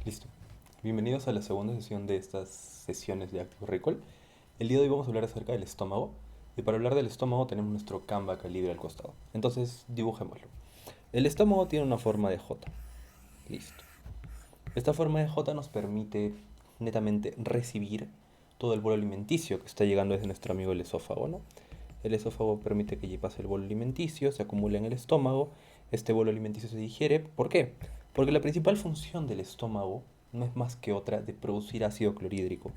Listo. Bienvenidos a la segunda sesión de estas sesiones de Active Recall. El día de hoy vamos a hablar acerca del estómago. Y para hablar del estómago tenemos nuestro Canva acá libre al costado. Entonces dibujémoslo. El estómago tiene una forma de J. Listo. Esta forma de J nos permite netamente recibir todo el bolo alimenticio que está llegando desde nuestro amigo el esófago, ¿no? El esófago permite que pase el bolo alimenticio, se acumule en el estómago, este bolo alimenticio se digiere. ¿Por qué? Porque la principal función del estómago no es más que otra de producir ácido clorhídrico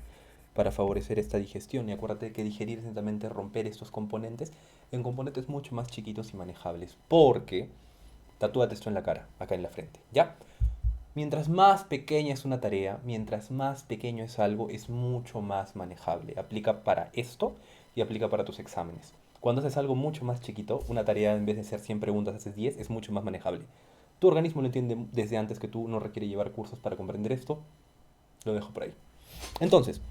para favorecer esta digestión. Y acuérdate que digerir es netamente romper estos componentes en componentes mucho más chiquitos y manejables. Porque, tatúate esto en la cara, acá en la frente, ¿ya? Mientras más pequeña es una tarea, mientras más pequeño es algo, es mucho más manejable. Aplica para esto y aplica para tus exámenes. Cuando haces algo mucho más chiquito, una tarea en vez de ser 100 preguntas haces 10, es mucho más manejable. Tu organismo lo entiende desde antes que tú, no requiere llevar cursos para comprender esto. Lo dejo por ahí. Entonces,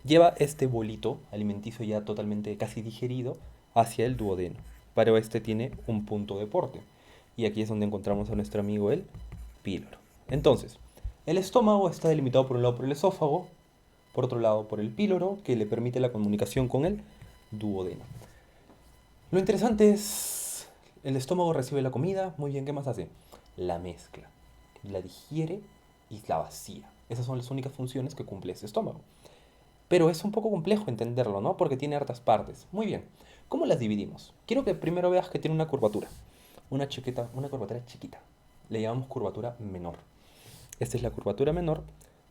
lleva este bolito alimenticio ya totalmente casi digerido hacia el duodeno. Pero este tiene un punto de porte. Y aquí es donde encontramos a nuestro amigo el píloro. Entonces, el estómago está delimitado por un lado por el esófago, por otro lado por el píloro, que le permite la comunicación con el duodeno. Lo interesante es, el estómago recibe la comida, muy bien, ¿qué más hace? La mezcla, la digiere y la vacía. Esas son las únicas funciones que cumple ese estómago. Pero es un poco complejo entenderlo, ¿no? Porque tiene hartas partes. Muy bien, ¿cómo las dividimos? Quiero que primero veas que tiene una curvatura, una curvatura chiquita. Le llamamos curvatura menor. Esta es la curvatura menor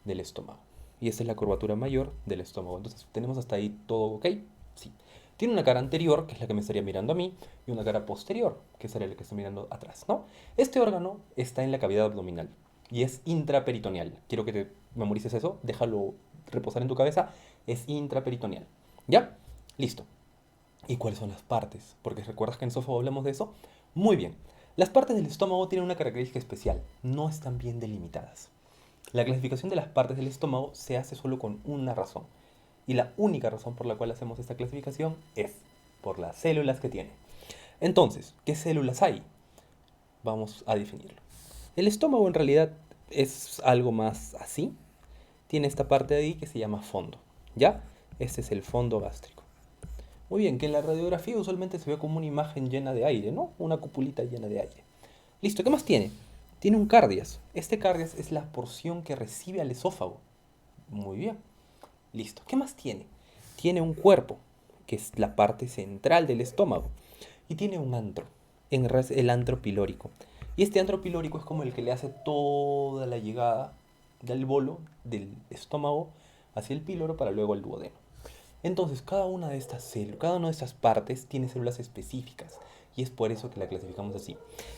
del estómago. Y esta es la curvatura mayor del estómago. Entonces, ¿tenemos hasta ahí todo ok? Sí. Tiene una cara anterior, que es la que me estaría mirando a mí, y una cara posterior, que sería la que está mirando atrás, ¿no? Este órgano está en la cavidad abdominal y es intraperitoneal. Quiero que te memorices eso, déjalo reposar en tu cabeza. Es intraperitoneal. ¿Ya? Listo. ¿Y cuáles son las partes? Porque recuerdas que en esófago hablamos de eso. Muy bien. Las partes del estómago tienen una característica especial. No están bien delimitadas. La clasificación de las partes del estómago se hace solo con una razón. Y la única razón por la cual hacemos esta clasificación es por las células que tiene. Entonces, ¿qué células hay? Vamos a definirlo. El estómago en realidad es algo más así. Tiene esta parte de ahí que se llama fondo. ¿Ya? Este es el fondo gástrico. Muy bien, que en la radiografía usualmente se ve como una imagen llena de aire, ¿no? Una cupulita llena de aire. Listo, ¿qué más tiene? Tiene un cardias. Este cardias es la porción que recibe al esófago. Muy bien. Listo. ¿Qué más tiene? Tiene un cuerpo, que es la parte central del estómago. Y tiene un antro, en realidad es el antro pilórico. Y este antro pilórico es como el que le hace toda la llegada del bolo del estómago hacia el píloro para luego al duodeno. Entonces, cada una de estas células, cada una de estas partes tiene células específicas y es por eso que la clasificamos así.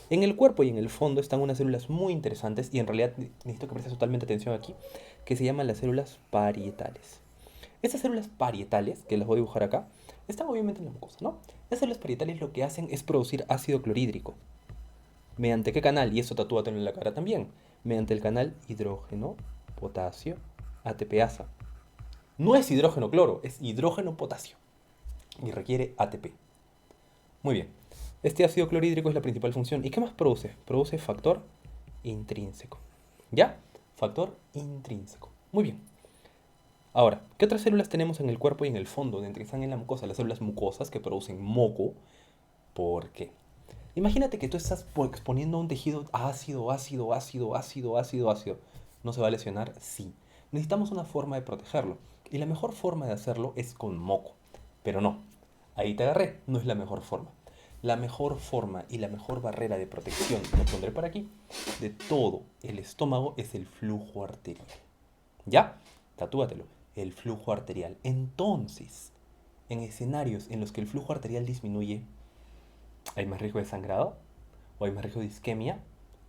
En el cuerpo y en el fondo están unas células muy interesantes y en realidad necesito que prestes totalmente atención aquí, que se llaman las células parietales. Estas células parietales, que las voy a dibujar acá, están obviamente en la mucosa, ¿no? Las células parietales lo que hacen es producir ácido clorhídrico. ¿Mediante qué canal? Y eso tatúatelo en la cara también. Mediante el canal hidrógeno, potasio, ATPasa. No es hidrógeno cloro, es hidrógeno potasio y requiere ATP. Muy bien. Este ácido clorhídrico es la principal función. ¿Y qué más produce? Produce factor intrínseco. ¿Ya? Factor intrínseco. Muy bien. Ahora, ¿qué otras células tenemos en el cuerpo y en el fondo, donde están en la mucosa? Las células mucosas que producen moco. ¿Por qué? Imagínate que tú estás exponiendo a un tejido ácido, ácido, ácido, ácido, ácido, ácido. ¿No se va a lesionar? Sí. Necesitamos una forma de protegerlo. Y la mejor forma de hacerlo es con moco. Pero no. Ahí te agarré. No es la mejor forma. La mejor forma y la mejor barrera de protección, lo pondré por aquí, de todo el estómago es el flujo arterial. ¿Ya? Tatúatelo. El flujo arterial. Entonces, en escenarios en los que el flujo arterial disminuye, ¿hay más riesgo de sangrado? ¿O hay más riesgo de isquemia?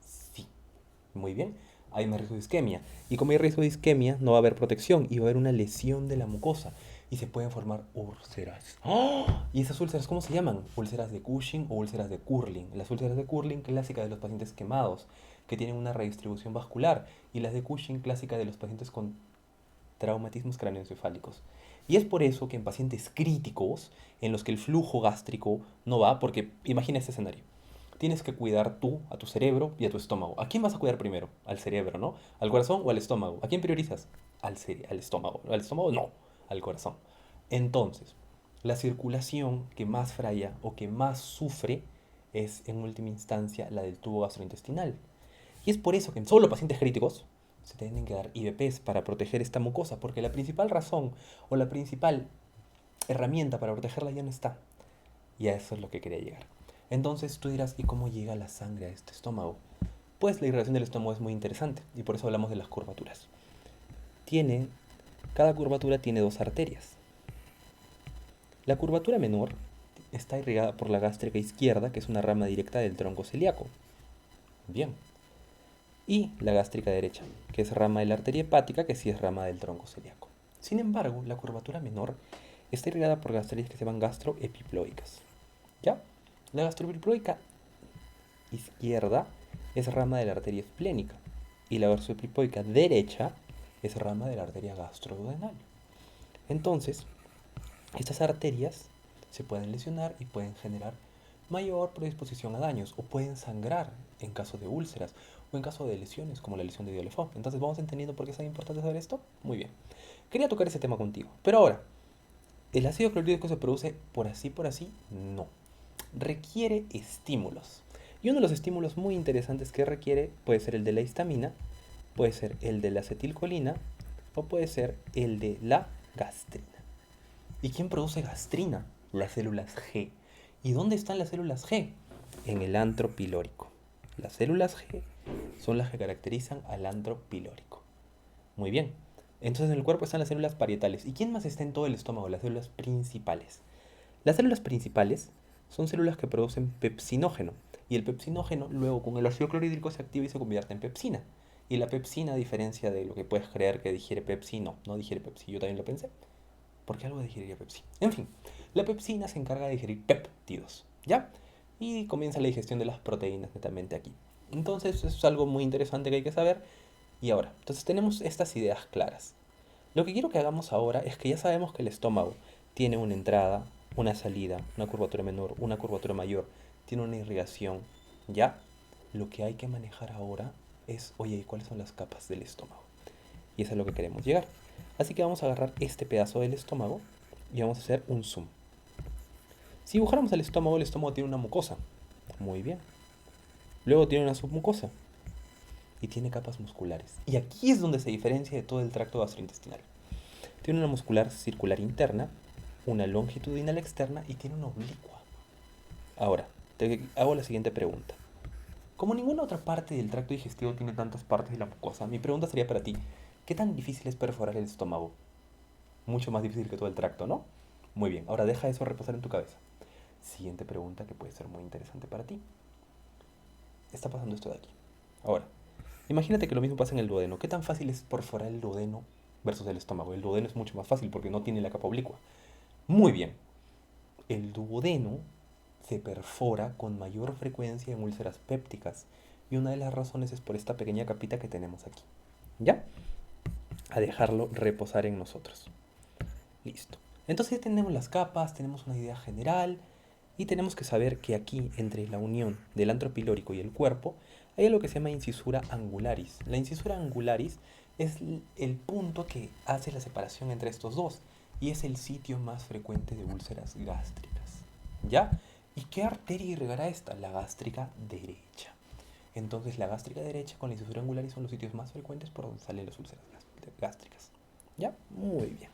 Sí. Muy bien. Hay más riesgo de isquemia. Y como hay riesgo de isquemia, no va a haber protección y va a haber una lesión de la mucosa. Y se pueden formar úlceras. ¡Oh! ¿Y esas úlceras cómo se llaman? Úlceras de Cushing o úlceras de Curling. Las úlceras de Curling, clásica de los pacientes quemados, que tienen una redistribución vascular. Y las de Cushing, clásica de los pacientes con traumatismos craneoencefálicos. Y es por eso que en pacientes críticos, en los que el flujo gástrico no va, porque imagina este escenario. tienes que cuidar tú a tu cerebro y a tu estómago. ¿A quién vas a cuidar primero? Al cerebro, ¿no? ¿Al corazón o al estómago? ¿A quién priorizas? Al estómago. ¿Al estómago? No, al corazón. Entonces, la circulación que más falla o que más sufre es en última instancia la del tubo gastrointestinal. Y es por eso que en solo pacientes críticos se tienen que dar IVPs para proteger esta mucosa, porque la principal razón o la principal herramienta para protegerla ya no está. Y a eso es lo que quería llegar. Entonces tú dirás, ¿y cómo llega la sangre a este estómago? Pues la irrigación del estómago es muy interesante y por eso hablamos de las curvaturas. Cada curvatura tiene dos arterias. La curvatura menor está irrigada por la gástrica izquierda, que es una rama directa del tronco celíaco. Bien. Y la gástrica derecha, que es rama de la arteria hepática, que sí es rama del tronco celíaco. Sin embargo, la curvatura menor está irrigada por arterias que se llaman gastroepiploicas. ¿Ya? La gastroepiploica izquierda es rama de la arteria esplénica y la gastroepiploica derecha es rama de la arteria gastroduodenal. Entonces, estas arterias se pueden lesionar y pueden generar mayor predisposición a daños o pueden sangrar en caso de úlceras o en caso de lesiones como la lesión de Dieulefeld. Entonces, ¿vamos entendiendo por qué es tan importante saber esto? Muy bien. Quería tocar ese tema contigo. Pero ahora, ¿el ácido clorhídrico se produce por así? No. Requiere estímulos. Y uno de los estímulos muy interesantes que requiere puede ser el de la histamina, puede ser el de la acetilcolina o puede ser el de la gastrina. ¿Y quién produce gastrina? Las células G. ¿Y dónde están las células G? En el antro pilórico. Las células G son las que caracterizan al antro pilórico. Muy bien. Entonces en el cuerpo están las células parietales. ¿Y quién más está en todo el estómago? Las células principales. Las células principales son células que producen pepsinógeno. Y el pepsinógeno luego con el ácido clorhídrico se activa y se convierte en pepsina. Y la pepsina, a diferencia de lo que puedes creer que digiere Pepsi, no digiere Pepsi. Yo también lo pensé. ¿Por qué algo digeriría Pepsi? En fin, la pepsina se encarga de digerir péptidos, ¿ya? Y comienza la digestión de las proteínas netamente aquí. Entonces, eso es algo muy interesante que hay que saber. Y ahora, entonces tenemos estas ideas claras. Lo que quiero que hagamos ahora es que ya sabemos que el estómago tiene una entrada, una salida, una curvatura menor, una curvatura mayor, tiene una irrigación, ¿ya? Lo que hay que manejar ahora es, oye, ¿cuáles son las capas del estómago? Y eso es lo que queremos llegar. Así que vamos a agarrar este pedazo del estómago y vamos a hacer un zoom. Si dibujáramos el estómago tiene una mucosa. Muy bien. Luego tiene una submucosa y tiene capas musculares. Y aquí es donde se diferencia de todo el tracto gastrointestinal. Tiene una muscular circular interna, una longitudinal externa y tiene una oblicua. Ahora, te hago la siguiente pregunta. Como ninguna otra parte del tracto digestivo tiene tantas partes de la mucosa, mi pregunta sería para ti, ¿qué tan difícil es perforar el estómago? Mucho más difícil que todo el tracto, ¿no? Muy bien, ahora deja eso reposar en tu cabeza. Siguiente pregunta que puede ser muy interesante para ti. Está pasando esto de aquí. Ahora, imagínate que lo mismo pasa en el duodeno. ¿Qué tan fácil es perforar el duodeno versus el estómago? El duodeno es mucho más fácil porque no tiene la capa oblicua. Muy bien. El duodeno se perfora con mayor frecuencia en úlceras pépticas y una de las razones es por esta pequeña capita que tenemos aquí. ¿Ya? A dejarlo reposar en nosotros. Listo. Entonces ya tenemos las capas, tenemos una idea general y tenemos que saber que aquí, entre la unión del antro pilórico y el cuerpo, hay algo que se llama incisura angularis. La incisura angularis es el punto que hace la separación entre estos dos y es el sitio más frecuente de úlceras gástricas. ¿Ya? ¿Y qué arteria irrigará esta? La gástrica derecha. Entonces la gástrica derecha con la incisura angularis son los sitios más frecuentes por donde salen las úlceras gástricas. ¿Ya? Muy bien.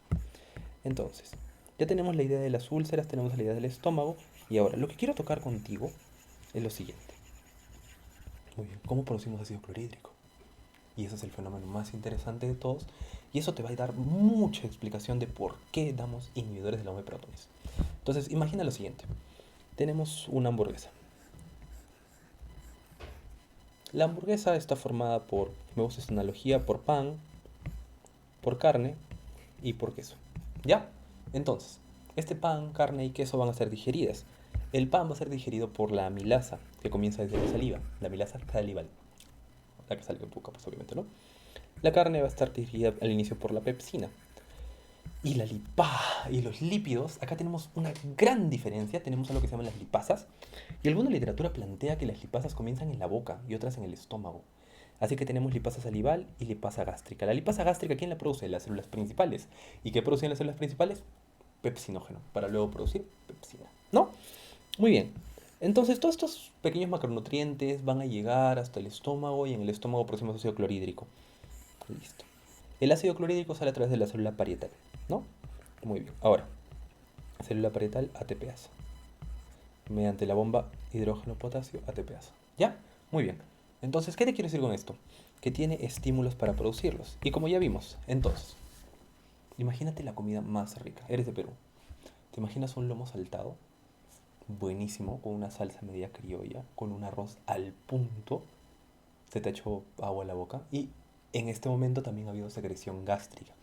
Entonces, ya tenemos la idea de las úlceras, tenemos la idea del estómago y ahora lo que quiero tocar contigo es lo siguiente. Muy bien, ¿cómo producimos ácido clorhídrico? Y ese es el fenómeno más interesante de todos y eso te va a dar mucha explicación de por qué damos inhibidores de la de protones. Entonces, imagina lo siguiente. Tenemos una hamburguesa. La hamburguesa está formada por, me gusta esta analogía, por pan, por carne y por queso. ¿Ya? Entonces, este pan, carne y queso van a ser digeridas. El pan va a ser digerido por la amilasa, que comienza desde la saliva, la amilasa salival. La que sale en boca, pues obviamente, ¿no? La carne va a estar digerida al inicio por la pepsina. Y los lípidos, acá tenemos una gran diferencia, tenemos algo que se llaman las lipasas, y alguna literatura plantea que las lipasas comienzan en la boca y otras en el estómago. Así que tenemos lipasa salival y lipasa gástrica. La lipasa gástrica, ¿quién la produce? Las células principales. ¿Y qué producen las células principales? Pepsinógeno, para luego producir pepsina. ¿No? Muy bien. Entonces, todos estos pequeños macronutrientes van a llegar hasta el estómago y en el estómago producimos ácido clorhídrico. Listo. El ácido clorhídrico sale a través de la célula parietal, ¿no? Muy bien. Ahora, célula parietal ATPasa. Mediante la bomba hidrógeno-potasio ATPasa. ¿Ya? Muy bien. Entonces, ¿qué te quiero decir con esto? Que tiene estímulos para producirlos. Y como ya vimos, entonces, imagínate la comida más rica. Eres de Perú. ¿Te imaginas un lomo saltado? Buenísimo, con una salsa media criolla, con un arroz al punto. Se te ha hecho agua a la boca. Y en este momento también ha habido secreción gástrica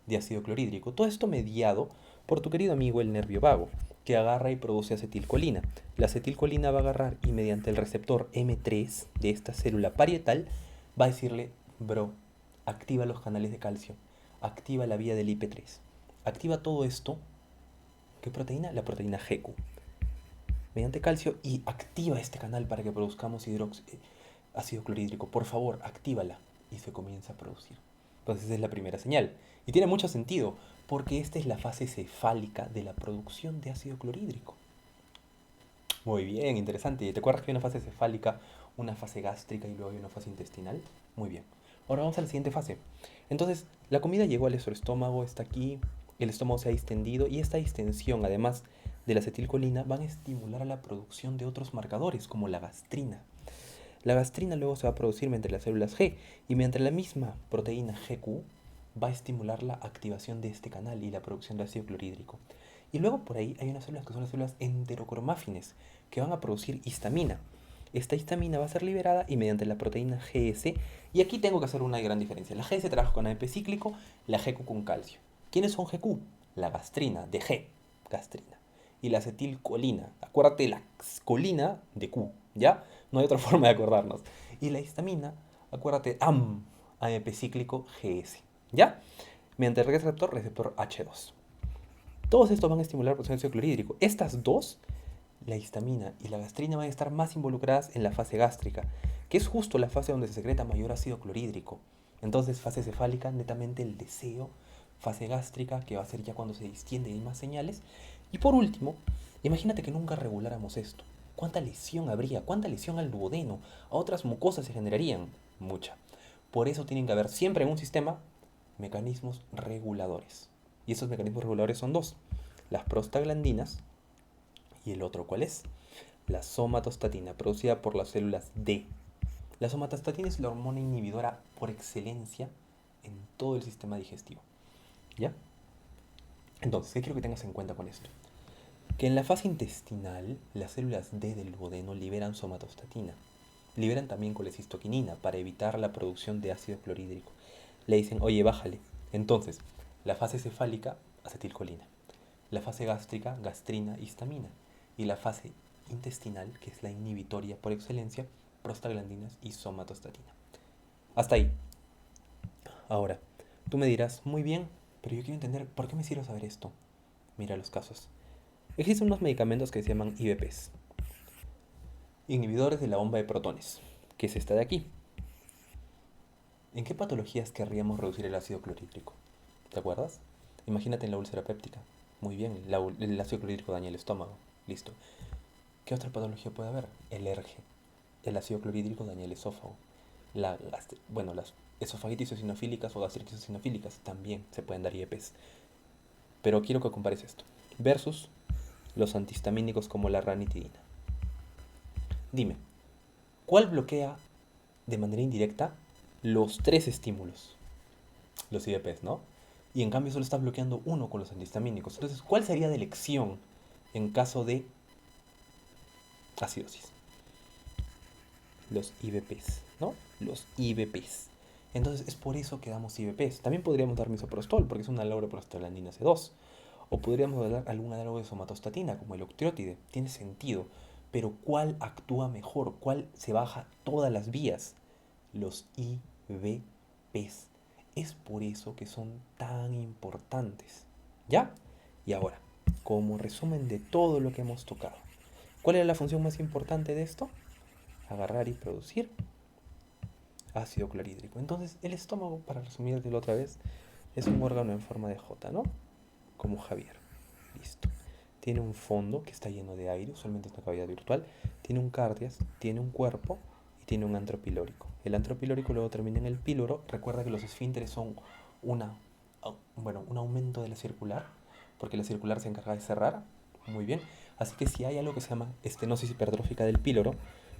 de ácido clorhídrico. Todo esto mediado por tu querido amigo el nervio vago, que agarra y produce acetilcolina. La acetilcolina va a agarrar y mediante el receptor M3 de esta célula parietal va a decirle, bro, activa los canales de calcio, activa la vía del IP3, activa todo esto. ¿Qué proteína? La proteína GQ. Mediante calcio y activa este canal para que produzcamos ácido clorhídrico. Por favor, actívala. Y se comienza a producir. Entonces esa es la primera señal. Y tiene mucho sentido, porque esta es la fase cefálica de la producción de ácido clorhídrico. Muy bien, interesante. ¿Y te acuerdas que hay una fase cefálica, una fase gástrica y luego hay una fase intestinal? Muy bien. Ahora vamos a la siguiente fase. Entonces, la comida llegó al estómago, está aquí, el estómago se ha distendido y esta distensión, además de la acetilcolina, van a estimular a la producción de otros marcadores, como la gastrina. La gastrina luego se va a producir mediante las células G y mediante la misma proteína GQ va a estimular la activación de este canal y la producción de ácido clorhídrico. Y luego por ahí hay unas células que son las células enterocromáfines que van a producir histamina. Esta histamina va a ser liberada y mediante la proteína GS, y aquí tengo que hacer una gran diferencia. La GS trabaja con AMP cíclico, la GQ con calcio. ¿Quiénes son GQ? La gastrina, de G, gastrina. Y la acetilcolina, acuérdate la colina de Q, ¿ya? No hay otra forma de acordarnos. Y la histamina, acuérdate, AMP cíclico GS, ¿ya? Mediante el receptor H2. Todos estos van a estimular la producción de ácido clorhídrico. Estas dos, la histamina y la gastrina, van a estar más involucradas en la fase gástrica, que es justo la fase donde se secreta mayor ácido clorhídrico. Entonces, fase cefálica, netamente el deseo. Fase gástrica, que va a ser ya cuando se distiende y hay más señales. Y por último, imagínate que nunca reguláramos esto. ¿Cuánta lesión habría? ¿Cuánta lesión al duodeno? ¿A otras mucosas se generarían? Mucha. Por eso tienen que haber siempre en un sistema mecanismos reguladores. Y esos mecanismos reguladores son dos. Las prostaglandinas y el otro, ¿cuál es? La somatostatina, producida por las células D. La somatostatina es la hormona inhibidora por excelencia en todo el sistema digestivo. ¿Ya? Entonces, ¿qué quiero que tengas en cuenta con esto? Que en la fase intestinal, las células D del duodeno liberan somatostatina. Liberan también colecistoquinina para evitar la producción de ácido clorhídrico. Le dicen, oye, bájale. Entonces, la fase cefálica, acetilcolina. La fase gástrica, gastrina, histamina. Y la fase intestinal, que es la inhibitoria por excelencia, prostaglandinas y somatostatina. Hasta ahí. Ahora, tú me dirás, muy bien, pero yo quiero entender por qué me sirve saber esto. Mira los casos. Existen unos medicamentos que se llaman IBPs, inhibidores de la bomba de protones, que es esta de aquí. ¿En qué patologías querríamos reducir el ácido clorhídrico? ¿Te acuerdas? Imagínate en la úlcera péptica. Muy bien, el ácido clorhídrico daña el estómago. Listo. ¿Qué otra patología puede haber? El ERGE. El ácido clorhídrico daña el esófago. Las esofagitis eosinofílicas o gastritis eosinofílicas también se pueden dar IEPs. Pero quiero que compares esto. Versus los antihistamínicos como la ranitidina. Dime, ¿cuál bloquea de manera indirecta los tres estímulos? Los IEPs, ¿no? Y en cambio solo estás bloqueando uno con los antihistamínicos. Entonces, ¿cuál sería de elección en caso de acidosis? Los IBPs, ¿no? Los IBPs. Entonces es por eso que damos IBPs. También podríamos dar misoprostol, porque es un análogo de prostaglandina C2. O podríamos dar algún análogo de somatostatina, como el octreotide. Tiene sentido. Pero ¿cuál actúa mejor? ¿Cuál se baja todas las vías? Los IBPs. Es por eso que son tan importantes. ¿Ya? Y ahora, como resumen de todo lo que hemos tocado, ¿cuál era la función más importante de esto? Agarrar y producir ácido clorhídrico. Entonces, el estómago, para resumírtelo otra vez, es un órgano en forma de J, ¿no? Como Javier. Listo. Tiene un fondo que está lleno de aire, usualmente es una cavidad virtual. Tiene un cardias, tiene un cuerpo y tiene un antropilórico. El antropilórico luego termina en el píloro. Recuerda que los esfínteres son una, un aumento de la circular, porque la circular se encarga de cerrar. Muy bien. Así que si hay algo que se llama estenosis hipertrófica del píloro,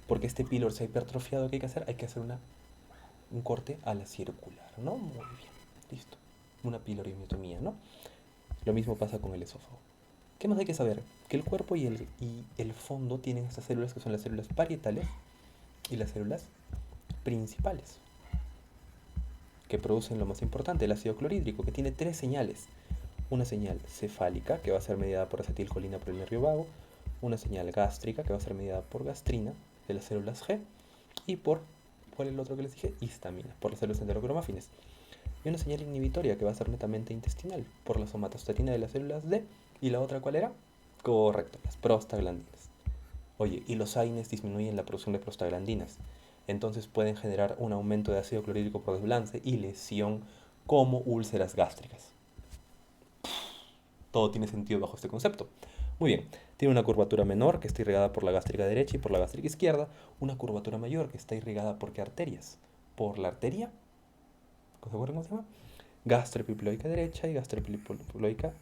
porque este píloro se ha hipertrofiado, ¿qué hay que hacer? Hay que hacer un corte a la circular, ¿no? Muy bien. Listo. Una pilorimiotomía, ¿no? Lo mismo pasa con el esófago. ¿Qué más hay que saber? Que el cuerpo y el fondo tienen estas células que son las células parietales y las células principales, que producen lo más importante, el ácido clorhídrico, que tiene tres señales. Una señal cefálica, que va a ser mediada por acetilcolina por el nervio vago, una señal gástrica, que va a ser mediada por gastrina, de las células G, y ¿cuál es el otro que les dije? Histamina, por las células enterocromafines. Y una señal inhibitoria, que va a ser netamente intestinal, por la somatostatina de las células D. ¿Y la otra cuál era? Correcto, las prostaglandinas. Oye, y los AINES disminuyen la producción de prostaglandinas. Entonces pueden generar un aumento de ácido clorhídrico por desbalance y lesión como úlceras gástricas. Todo tiene sentido bajo este concepto. Muy bien, tiene una curvatura menor que está irrigada por la gástrica derecha y por la gástrica izquierda, una curvatura mayor que está irrigada por qué arterias. Por la arteria, ¿se acuerdan cómo se llama? Gastroepiploica derecha y gastroepiploica,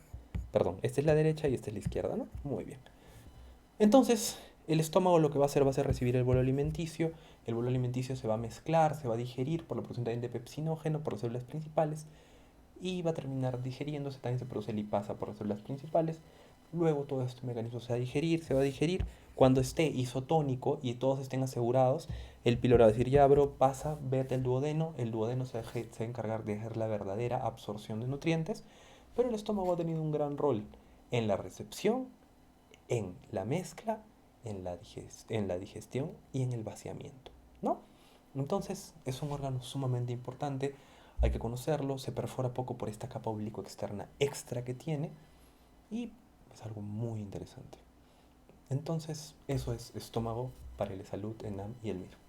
perdón, esta es la derecha y esta es la izquierda, ¿no? Muy bien. Entonces, el estómago lo que va a ser recibir el bolo alimenticio. El bolo alimenticio se va a mezclar, se va a digerir por la producción también de pepsinógeno por las células principales y va a terminar digeriéndose. También se produce lipasa por las células principales. Luego todo este mecanismo se va a digerir. Cuando esté isotónico y todos estén asegurados, el píloro va a decir, ya bro, pasa, vete el duodeno se va a encargar de hacer la verdadera absorción de nutrientes, pero el estómago ha tenido un gran rol en la recepción, en la mezcla, en la digestión y en el vaciamiento, ¿no? Entonces es un órgano sumamente importante, hay que conocerlo, se perfora poco por esta capa oblicuo externa extra que tiene y es algo muy interesante. Entonces eso es estómago para la salud, ENAM y el MIR.